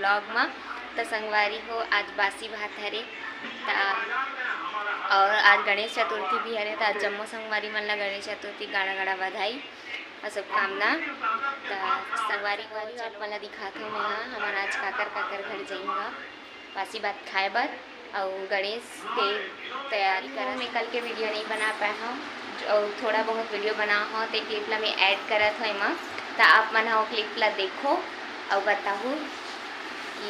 Blog में। तो संगवारी हो आज बासी भात हरे और आज गणेश चतुर्थी भी हरे। तो आज जम्मो संगवारी मन ला गणेश चतुर्थी गाड़ा गाड़ा बधाई और शुभकामना। तो संगवारी वारी आप मन ला दिखात हूँ मैं हमारा आज काकर घर जाइएगा बासी भात खाए बर और गणेश के तैयारी कर। मैं कल के वीडियो नहीं बना पाया हूँ और थोड़ा बहुत वीडियो बना हो तो क्लिप ला मैं ऐड करत हूँ एमा। तो आप मन हो क्लिप ला देखो और बताओ कि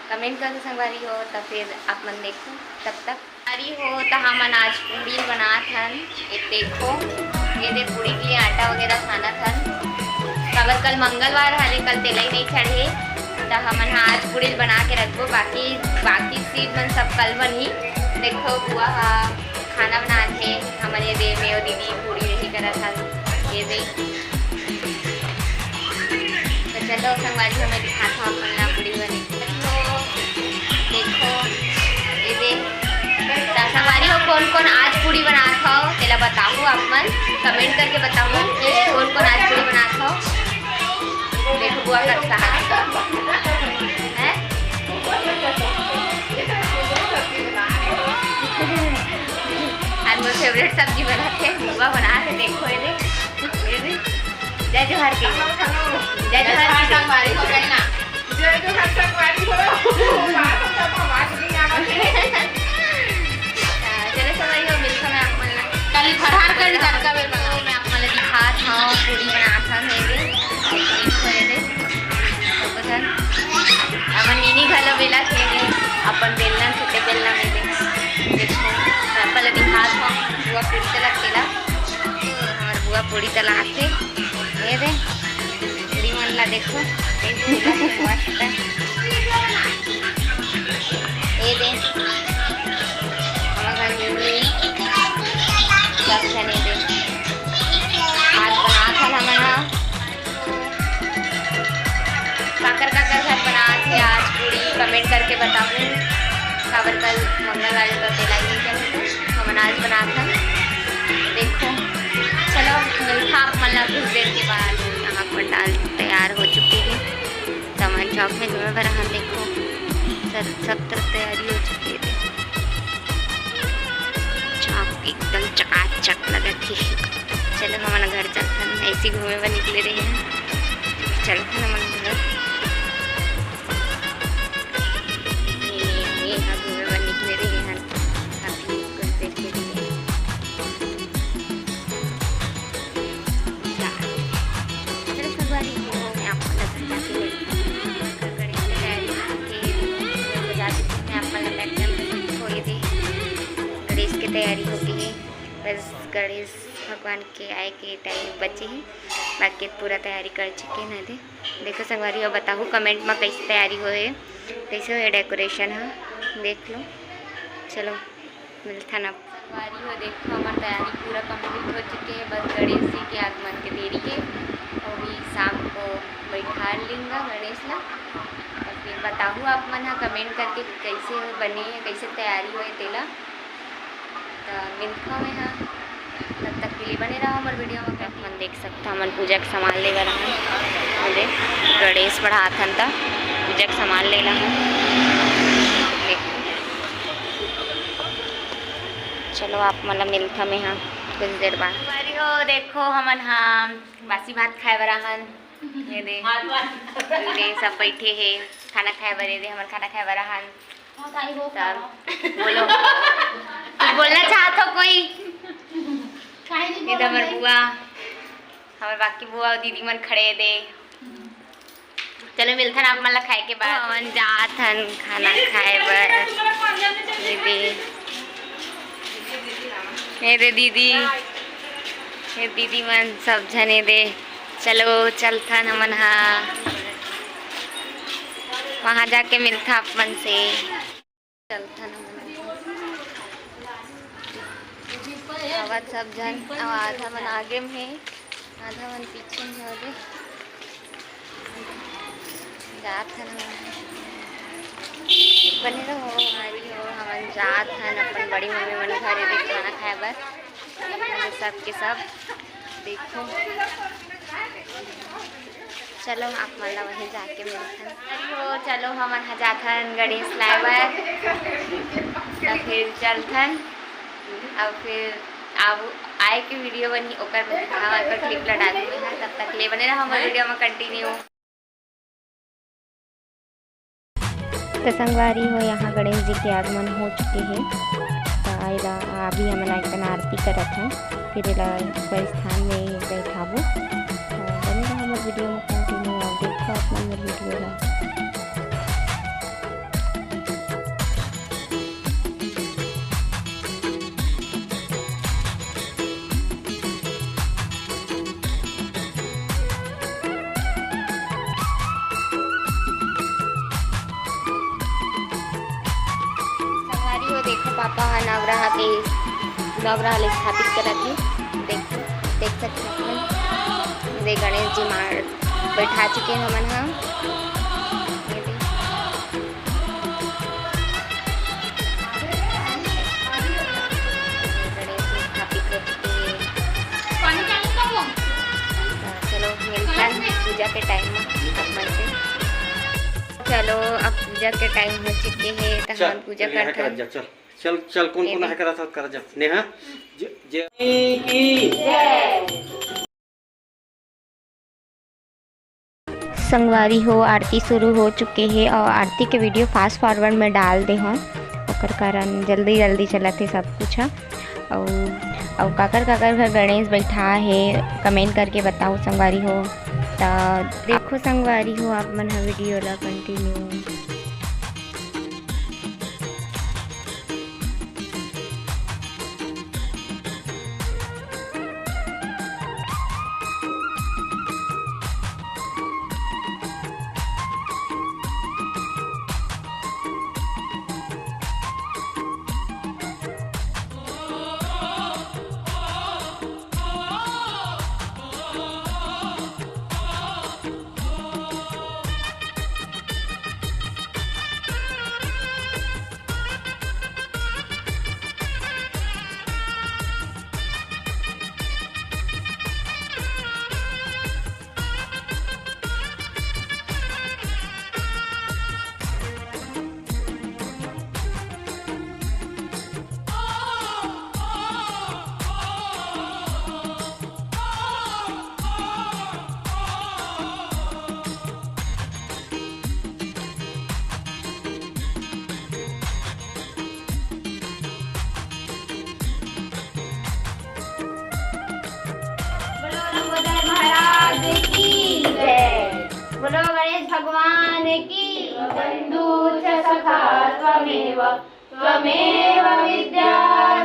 कमेंट करो संगवारी हो तो फिर आप मन देखो। तब तक संगवारी हो तो हमन आज पूड़ी बनात हन। एक देखो ये पूड़ी के लिए आटा वगैरह खाना था काबर कल मंगलवार हरे कल तेल ही नहीं चढ़े। तो हमन आज पूड़ी बना के रखबो बाकी चीज मन सब कल बनी। देखो बुआ खाना बनाते हमन ये दे में दीदी पूड़ी रही करा था ये दे। तो चलो संगवारी हमें दिखाता हूँ अपन पूड़ी बनी। देखो ये दे तो संगवारी हो कौन कौन आज पूड़ी बनात हो तेला बताओ आप मन कमेंट करके बताओ कौन कौन आज पूड़ी बनात हो। देखो बुआ करता है आज मेरा फेवरेट सब्जी बनाते बुआ बनाते। देखो ये जय जोहर के जय जोहर की संगवारी हो गई ना जय जोहर संगवारी हो। चलो संगवारी हो मिलता मैं आप मन कल फरहार कर तड़का बेर बनाओ मैं आप मन दिखात हूं पूड़ी बनात हन हेगे देखो अपन नीनी घलो बेला खेले अपन बेलना छोटे बेलना में देखो अपन दिखात हूं बुआ पूड़ी तला खेला हमार बुआ पूड़ी तलाते ये दे पूड़ी मन ला देखो मस्त ये दे हमार घर में सब जने दे आज बनात हन हमन काकर घर बनात है आज पूड़ी कमेंट करके बताऊँ काबर कल मंगलवार का तेला ही नहीं हमन आज बनात हन। देखो चलो मिलता आप मन ला कुछ देर के बाद नमक पंडाल तैयार हो चुकी है। सामान चौक में जोड़ भरा हम देखो सब तरफ तैयारी हो चुकी है। चौक एकदम चकाचक लगा थी। चलो हमारा घर चलता है ऐसे घूमे पर निकले रहे हैं चलते हैं हमारे घर घूमे पर निकले रहे हैं काफी कुछ देर के लिए। गणेश की तैयारी हो गई है बस गणेश भगवान के आए के टाइम बचे हैं बाकी पूरा तैयारी कर चुके हैं। देखो संगवारी और बताओ कमेंट में कैसे तैयारी हो है कैसे हो डेकोरेशन है देख लो। चलो मिलता ना संगवारी हो देखो हमारी तैयारी पूरा कंप्लीट हो चुकी है बस गणेश जी के आगमन के देरी है और भी शाम को बैठा लेंगे गणेश ला। और फिर बताओ आप मन कमेंट करके कैसे बने कैसे तैयारी हुई तेला। तो मिलता में हाँ तब तक के लिए बने रहो हमारे वीडियो में। आप मन देख सकते हो मन पूजा के सामान ले रहा गणेश बढ़ात हन तो पूजा के सामान ले रहा चलो आप मतलब मिलता में हाँ कुछ देर बाद हो देखो हमन हाँ बासी भात खाए बरा हन ये दे सब बैठे है खाना खाए बरे दे हमारे खाना खाए बरा हन। बोलो कुछ बोलना चाहते हो कोई ये तो हमारे बुआ हमारे बाकी बुआ और दीदी मन खड़े दे। चलो मिलता आप मतलब खाए के बाद मन जात हन खाना खाए बर ये दे दीदी मन सब जने दे। चलो चलता हमन हाँ वहाँ जाके मिलता अपन से चलता आवाज सब जन आधा मन आगे में है आधा मन पीछे में हो जात हन बने रहो हमारी हो हम जात हन अपन बड़ी मम्मी मन घर भी खाना खाए बर सब के सब देखो। चलो आप मतलब वहीं जाके मिलते हैं। चलो चलो हम जाथन गणेश लाइवर तो फिर चलथन अब फिर आए के वीडियो बनी ओकर क्लिप ला डाल दूँ तब तक ले बने रहा हमारे वीडियो में कंटिन्यू। तो संगवारी हो यहाँ गणेश जी के आगमन हो चुके हैं तो अभी हमन एकदम आरती करत हैं फिर स्थान में बैठाबो बने रहा हमारे वीडियो में कंटिन्यू और देखो अपना मेरे वीडियो ला। देखो पापा नवग्रह स्थापित करत है देख सकते हैं दे गणेश जी मार बैठा चुके हैं हमन हम गणेश जी स्थापित हो चुके हैं। चलो मिलता है पूजा के टाइम में अपन से। चलो अब पूजा के टाइम हो चुके हैं तो हम पूजा करते हैं। चल चल चल कौन कौन है करा कर जा नेहा जय की संगवारी हो आरती शुरू हो चुके हैं और आरती के वीडियो फास्ट फॉरवर्ड में डाल दे हों ओकर कारण जल्दी जल्दी चलत है सब कुछ और काकर घर गणेश बैठा है कमेंट करके बताओ संगवारी हो तो देखो संगवारी हो आप मन वीडियो ला कंटिन्यू। बोलो गणेश भगवान की बंधु च सखा त्वमेव त्वमेव विद्या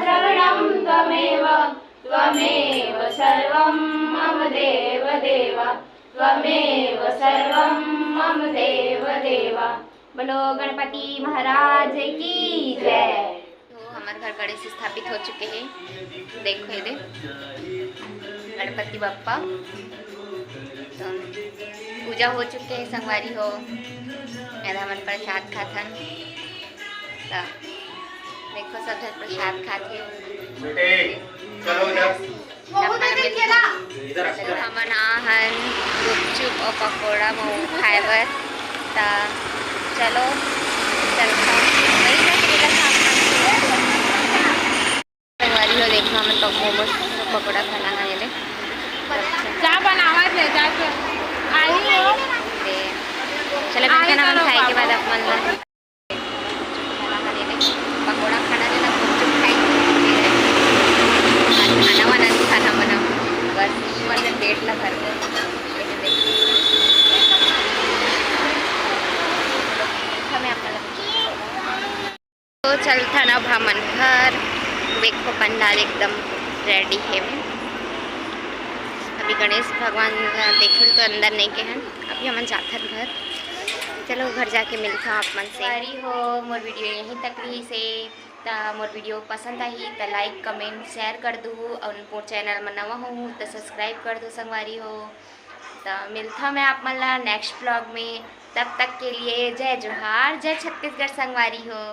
द्रविणं त्वमेव सर्वं मम देव देव त्वमेव सर्वं मम देव देव। बोलो गणपति महाराज की जय। तो हमारे घर गणेश स्थापित हो चुके हैं देखो ये गणपति बप्पा तो पूजा हो चुके हैं संगवारी हो मन प्रसाद खाथन तो देखो सब जन प्रसाद खाते हमन आहन गुपचुप और पकौड़ा मोमो खाए बर तो चलो संगवारी हो देखो हमन तो मोमो पकौड़ा खाना है ये क्या बनावत है जाके आई हो चलो बिल्कुल नाम खाए के बाद अपन ला पकौड़ा खाना देना गुपचुप खाए खाना वाना नहीं खाना बना बस मतलब पेट ला भर गए तो चलता ना भ्रमण घर देखो पंडाल एकदम रेडी है अभी गणेश भगवान देखे तो अंदर नहीं के हैं अभी हम जाथन घर। चलो घर जाके मिलता आप मन से हो मोर वीडियो यहीं तक रही से मोर वीडियो पसंद आई तो लाइक कमेंट शेयर कर दू और मोर चैनल में नवा हूँ तो सब्सक्राइब कर दो संगवारी हो। तो मिलता मैं आप मन ला नेक्स्ट ब्लॉग में तब तक के लिए जय जोहार जय छत्तीसगढ़ संगवारी हो।